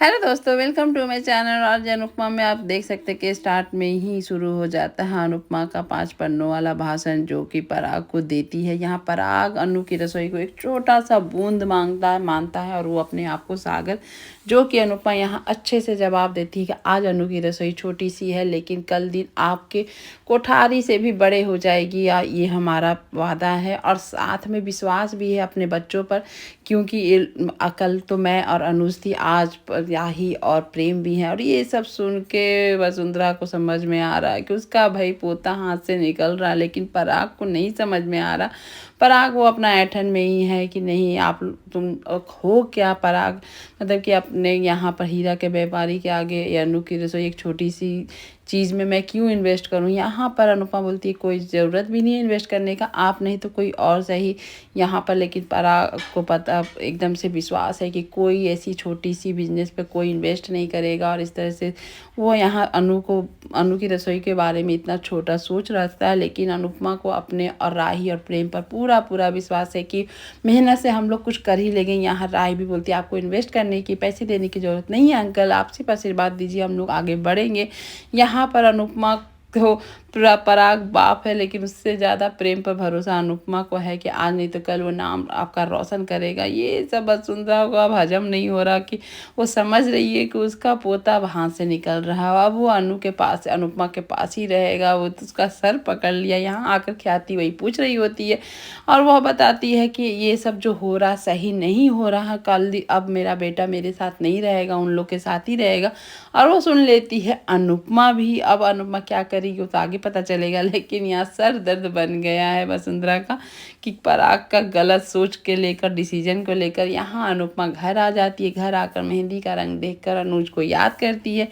Hello दोस्तों, welcome to my channel. और अनुपमा में आप देख सकते हैं कि स्टार्ट में ही शुरू हो जाता है अनुपमा का 5 पन्नों वाला भाषण, जो कि पराग को देती है। यहाँ पराग अनु की रसोई को एक छोटा सा बूंद मानता है और वो अपने आप को सागर, जो कि अनुपमा यहाँ अच्छे से जवाब देती है कि आज अनु की रसोई छोटी सी है, लेकिन कल दिन आपके कोठारी से भी बड़े हो जाएगी, या ये हमारा वादा है। और साथ में विश्वास भी है अपने बच्चों पर, क्योंकि ये कल तो मैं और अनुज थी, आज राही और प्रेम भी है। और ये सब सुन के वसुंधरा को समझ में आ रहा है कि उसका भाई पोता हाथ से निकल रहा है, लेकिन पराग को नहीं समझ में आ रहा। पराग वो अपना ऐठन में ही है कि नहीं, आप तुम हो क्या पराग, मतलब कि अपने यहाँ पर हीरा के व्यापारी के आगे या अनु की रसोई एक छोटी सी चीज़ में मैं क्यों इन्वेस्ट करूँ। यहाँ पर अनुपमा बोलती है कोई ज़रूरत भी नहीं है इन्वेस्ट करने का, आप नहीं तो कोई और सही यहाँ पर। लेकिन पराग को पता एकदम से विश्वास है कि कोई ऐसी छोटी सी बिजनेस पे कोई इन्वेस्ट नहीं करेगा। और इस तरह से वो यहाँ अनु की रसोई के बारे में इतना छोटा सोच रखता है, लेकिन अनुपमा को अपने और राही और प्रेम पर पूरा पूरा विश्वास है कि मेहनत से हम लोग कुछ कर ही लेंगे। यहाँ राही भी बोलती है आपको इन्वेस्ट करने की, पैसे देने की ज़रूरत नहीं है अंकल, आप सिर्फ आशीर्वाद दीजिए, हम लोग आगे बढ़ेंगे। यहाँ पर अनुपमा को पराग बाप है, लेकिन उससे ज़्यादा प्रेम पर भरोसा अनुपमा को है कि आज नहीं तो कल वो नाम आपका रोशन करेगा। ये सब वसुंधरा को अब हजम नहीं हो रहा कि वो समझ रही है कि उसका पोता वहाँ से निकल रहा है, अब वो अनु के पास, अनुपमा के पास ही रहेगा। वो तो उसका सर पकड़ लिया। यहाँ आकर ख्याति वही पूछ रही होती है और वह बताती है कि ये सब जो हो रहा सही नहीं हो रहा, कल अब मेरा बेटा मेरे साथ नहीं रहेगा, उन लोग के साथ ही रहेगा। और वो सुन लेती है अनुपमा भी। अब अनुपमा क्या करेगी वो तो आगे पता चलेगा, लेकिन यहाँ सर दर्द बन गया है वसुंधरा का कि पराग का गलत सोच के लेकर, डिसीजन को लेकर। यहाँ अनुपमा घर आ जाती है। घर आकर मेहंदी का रंग देखकर अनुज को याद करती है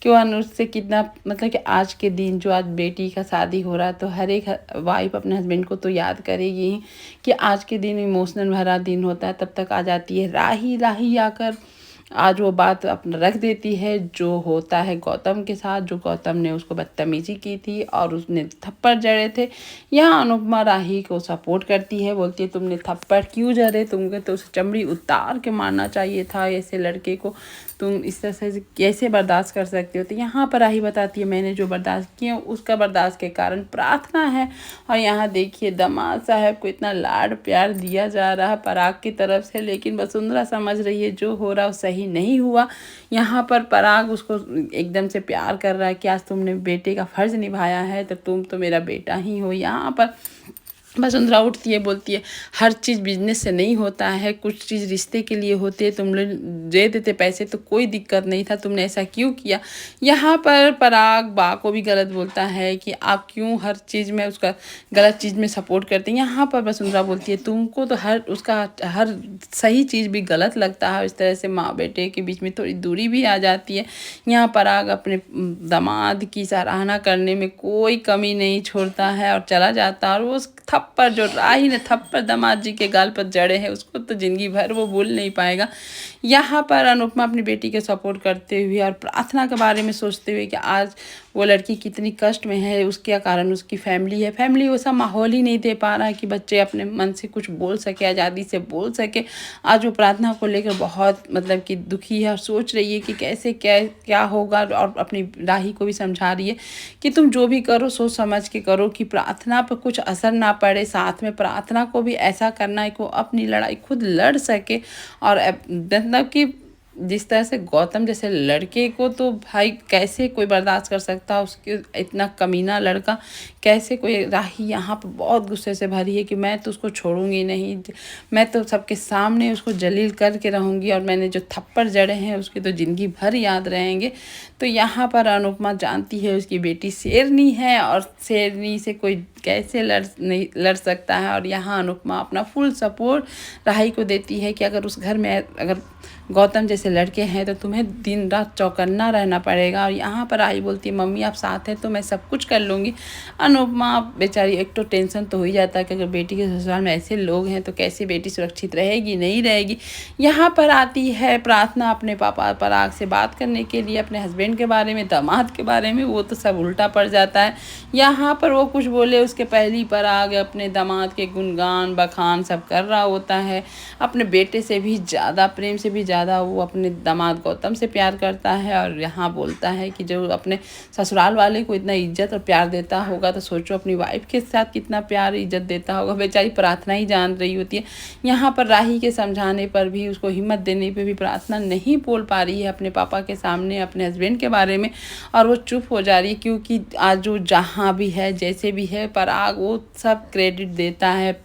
कि वो अनुज से कितना, मतलब कि आज के दिन जो आज बेटी का शादी हो रहा है, तो हर एक वाइफ अपने हस्बैंड को तो याद करेगी ही कि आज के दिन इमोशनल भरा दिन होता है। तब तक आ जाती है राही आकर आज वो बात अपना रख देती है जो होता है गौतम के साथ, जो गौतम ने उसको बदतमीजी की थी और उसने थप्पड़ जड़े थे। यहाँ अनुपमा राही को सपोर्ट करती है, बोलती है तुमने थप्पड़ क्यों जड़े, तुमको तो उसे चमड़ी उतार के मारना चाहिए था, ऐसे लड़के को तुम इस तरह से कैसे बर्दाश्त कर सकते हो। तो यहाँ पर राही बताती है मैंने जो बर्दाश्त किया उसका बर्दाश्त के कारण प्रार्थना है। और यहाँ देखिए दामाद साहब को इतना लाड प्यार दिया जा रहा है पराग की तरफ से, लेकिन वसुंधरा समझ रही है जो हो रहा है सही नहीं हुआ। यहाँ पर पराग उसको एकदम से प्यार कर रहा है कि आज तुमने बेटे का फर्ज निभाया है, तो तुम तो मेरा बेटा ही हो। यहाँ पर वसुंधरा उठती है, बोलती है हर चीज़ बिजनेस से नहीं होता है, कुछ चीज़ रिश्ते के लिए होती है, तुम लोग दे देते पैसे तो कोई दिक्कत नहीं था, तुमने ऐसा क्यों किया। यहाँ पर पराग बा को भी गलत बोलता है कि आप क्यों हर चीज़ में उसका गलत चीज़ में सपोर्ट करते हैं। यहाँ पर वसुंधरा बोलती है तुमको तो उसका हर सही चीज़ भी गलत लगता है। इस तरह से माँ बेटे के बीच में थोड़ी दूरी भी आ जाती है। यहाँ पराग अपने दामाद की सराहना करने में कोई कमी नहीं छोड़ता है और चला जाता है। और वो थप्पड़ जो राही ने थप्पड़ दामाद जी के गाल पर जड़े हैं उसको तो जिंदगी भर वो भूल नहीं पाएगा। यहाँ पर अनुपमा अपनी बेटी के सपोर्ट करते हुए और प्रार्थना के बारे में सोचते हुए कि आज वो लड़की कितनी कष्ट में है, उसके कारण उसकी फैमिली है, फैमिली वैसा माहौल ही नहीं दे पा रहा है कि बच्चे अपने मन से कुछ बोल सके, आज़ादी से बोल सके। आज वो प्रार्थना को लेकर बहुत मतलब कि दुखी है और सोच रही है कि कैसे क्या होगा। और अपनी राही को भी समझा रही है कि तुम जो भी करो सोच समझ के करो कि प्रार्थना पर कुछ असर ना पड़े। साथ में प्रार्थना को भी ऐसा करना है कि वो अपनी लड़ाई खुद लड़ सके। और मतलब कि जिस तरह से गौतम जैसे लड़के को तो भाई कैसे कोई बर्दाश्त कर सकता है, उसके इतना कमीना लड़का कैसे कोई। राही यहाँ पर बहुत गुस्से से भरी है कि मैं तो उसको छोड़ूंगी नहीं, मैं तो सबके सामने उसको जलील करके रहूँगी, और मैंने जो थप्पड़ जड़े हैं उसकी तो ज़िंदगी भर याद रहेंगे। तो यहाँ पर अनुपमा जानती है उसकी बेटी शेरनी है और शेरनी से कोई कैसे लड़ सकता है। और यहाँ अनुपमा अपना फुल सपोर्ट राही को देती है कि अगर उस घर में अगर गौतम जैसे लड़के हैं तो तुम्हें दिन रात चौकन्ना रहना पड़ेगा। और यहाँ पर राही बोलती है मम्मी आप साथ हैं तो मैं सब कुछ कर लूँगी। अनुपमा बेचारी एक तो टेंशन तो हो ही जाता है कि अगर बेटी के ससुराल में ऐसे लोग हैं तो कैसे बेटी सुरक्षित रहेगी नहीं रहेगी। यहाँ पर आती है प्रार्थना अपने पापा पराग से बात करने के लिए, अपने हस्बैंड के बारे में, दामाद के बारे में। वो तो सब उल्टा पड़ जाता है। यहाँ पर वो कुछ बोले उसके पहली पराग अपने दामाद के गुणगान बखान सब कर रहा होता है, अपने बेटे से भी ज़्यादा प्रेम से भी ज़्यादा ज़्यादा वो अपने दामाद गौतम से प्यार करता है। और यहाँ बोलता है कि जो अपने ससुराल वाले को इतना इज्जत और प्यार देता होगा तो सोचो अपनी वाइफ के साथ कितना प्यार इज्जत देता होगा। बेचारी प्रार्थना ही जान रही होती है। यहाँ पर राही के समझाने पर भी, उसको हिम्मत देने पे भी प्रार्थना नहीं बोल पा रही है अपने पापा के सामने अपने हस्बैंड के बारे में, और वो चुप हो जा रही है क्योंकि आज जो जहाँ भी है जैसे भी है पराग वो सब क्रेडिट देता है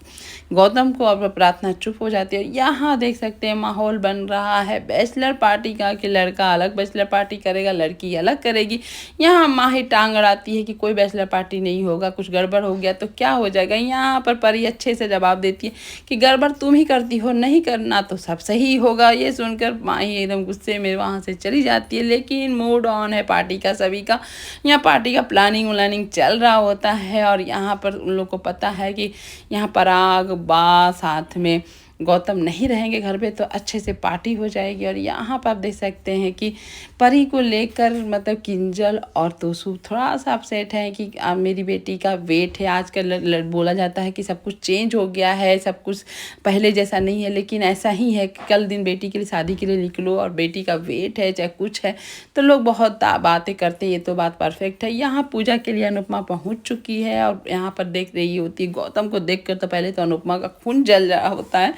गौतम को, और प्रार्थना चुप हो जाती है। यहाँ देख सकते हैं माहौल बन रहा है बैचलर पार्टी का कि लड़का अलग बैचलर पार्टी करेगा, लड़की अलग करेगी। यहाँ माही टांग अड़ाती है कि कोई बैचलर पार्टी नहीं होगा, कुछ गड़बड़ हो गया तो क्या हो जाएगा। यहाँ पर परी अच्छे से जवाब देती है कि गड़बड़ तुम ही करती हो, नहीं करना तो सब सही होगा। ये सुनकर माही एकदम गुस्से में वहाँ से चली जाती है। लेकिन मूड ऑन है पार्टी का सभी का। यहाँ पार्टी का प्लानिंग चल रहा होता है, और यहाँ पर उन लोग को पता है कि यहाँ पराग बा साथ में गौतम नहीं रहेंगे घर पे तो अच्छे से पार्टी हो जाएगी। और यहाँ पर आप देख सकते हैं कि परी को लेकर मतलब किंजल और तोसू थोड़ा सा अपसेट है कि मेरी बेटी का वेट है। आजकल बोला जाता है कि सब कुछ चेंज हो गया है, सब कुछ पहले जैसा नहीं है, लेकिन ऐसा ही है कि कल दिन बेटी के लिए शादी के लिए निकलो और बेटी का वेट है चाहे कुछ है तो लोग बहुत बातें करते हैं। ये तो बात परफेक्ट है। यहाँ पूजा के लिए अनुपमा पहुँच चुकी है और यहाँ पर देख रही होती है। गौतम को देख कर तो पहले तो अनुपमा का खून जल रहा होता है,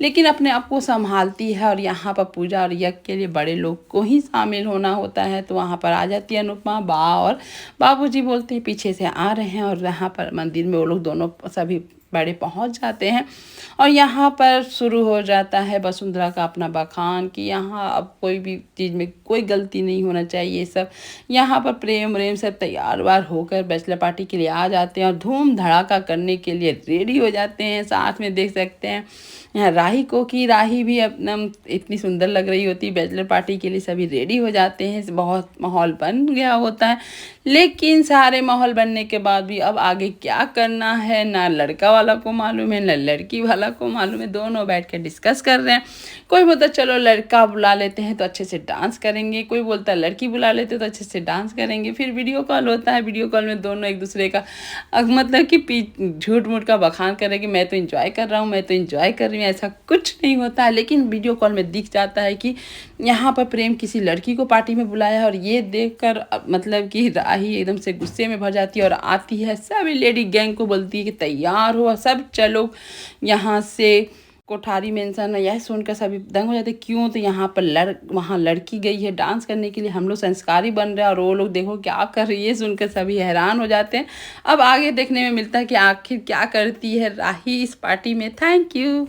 लेकिन अपने आप को संभालती है। और यहाँ पर पूजा और यज्ञ के लिए बड़े लोग को ही शामिल होना होता है, तो वहाँ पर आ जाती है अनुपमा। बा और बाबूजी बोलते हैं पीछे से आ रहे हैं, और यहाँ पर मंदिर में वो लोग दोनों सभी बड़े पहुँच जाते हैं। और यहाँ पर शुरू हो जाता है वसुंधरा का अपना बखान कि यहाँ अब कोई भी चीज़ में कोई गलती नहीं होना चाहिए। सब यहाँ पर प्रेम सब तैयार वार होकर बैचलर पार्टी के लिए आ जाते हैं और धूम धड़ाका करने के लिए रेडी हो जाते हैं। साथ में देख सकते हैं यहाँ राही को, कि राही भी अपना इतनी सुंदर लग रही होती है। बैचलर पार्टी के लिए सभी रेडी हो जाते हैं, बहुत माहौल बन गया होता है। लेकिन सारे माहौल बनने के बाद भी अब आगे क्या करना है ना लड़का वाला को मालूम है ना लड़की वाला को मालूम है। दोनों बैठ के डिस्कस कर रहे हैं। कोई बोलता चलो लड़का बुला लेते हैं तो अच्छे से डांस करेंगे, कोई बोलता लड़की बुला लेते तो अच्छे से डांस करेंगे। फिर वीडियो कॉल होता है, वीडियो कॉल में दोनों एक दूसरे का मतलब कि झूठ मूठ का बखान करेंगे, मैं तो इंजॉय कर रहा हूँ, मैं तो इंजॉय कर रही हूँ। ऐसा कुछ नहीं होता है, लेकिन वीडियो कॉल में दिख जाता है कि यहाँ पर प्रेम किसी लड़की को पार्टी में बुलाया है। और ये देखकर मतलब कि राही एकदम से गुस्से में भर जाती है और आती है, सभी लेडी गैंग को बोलती है कि तैयार हो सब चलो यहाँ से कोठारी मेंशन है। यह सुनकर सभी दंग हो जाते, क्यों? तो यहाँ पर वहाँ लड़की गई है डांस करने के लिए, हम लोग संस्कारी बन रहे हैं और वो लोग देखो क्या कर रही है। सुनकर सभी हैरान हो जाते हैं। अब आगे देखने में मिलता है कि आखिर क्या करती है राही इस पार्टी में। Thank you.